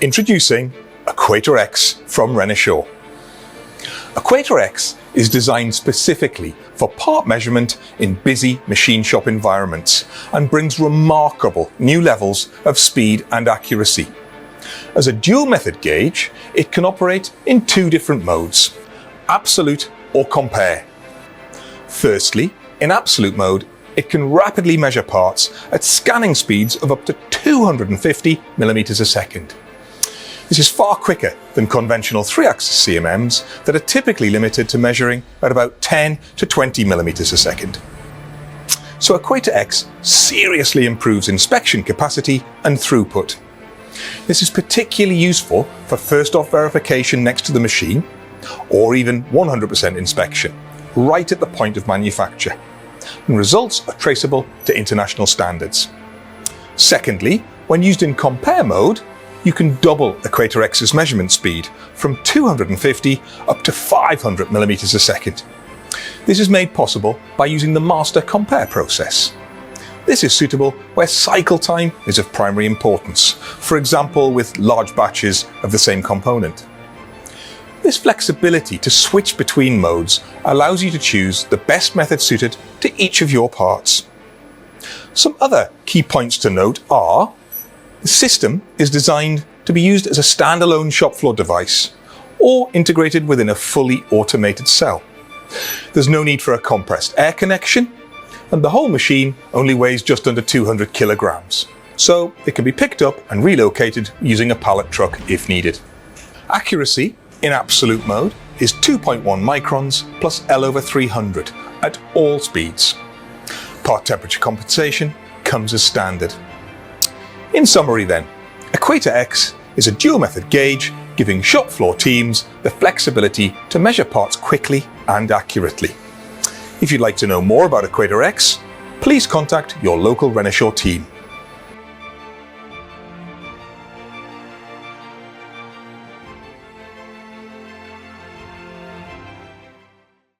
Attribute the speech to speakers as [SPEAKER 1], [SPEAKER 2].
[SPEAKER 1] Introducing Equator X from Renishaw. Equator X is designed specifically for part measurement in busy machine shop environments and brings remarkable new levels of speed and accuracy. As a dual method gauge, it can operate in two different modes, absolute or compare. Firstly, in absolute mode, it can rapidly measure parts at scanning speeds of up to 250 millimeters a second. This is far quicker than conventional 3-axis CMMs that are typically limited to measuring at about 10 to 20 millimeters a second. So Equator X seriously improves inspection capacity and throughput. This is particularly useful for first-off verification next to the machine, or even 100% inspection, right at the point of manufacture, and results are traceable to international standards. Secondly, when used in compare mode, you can double Equator X's measurement speed from 250 up to 500 millimeters a second. This is made possible by using the master compare process. This is suitable where cycle time is of primary importance, for example with large batches of the same component. This flexibility to switch between modes allows you to choose the best method suited to each of your parts. Some other key points to note are: the system is designed to be used as a standalone shop floor device or integrated within a fully automated cell. There's no need for a compressed air connection, and the whole machine only weighs just under 200 kilograms, so it can be picked up and relocated using a pallet truck if needed. Accuracy in absolute mode is 2.1 microns plus L/300 at all speeds. Part temperature compensation comes as standard. In summary then, Equator X is a dual method gauge giving shop floor teams the flexibility to measure parts quickly and accurately. If you'd like to know more about Equator X, please contact your local Renishaw team.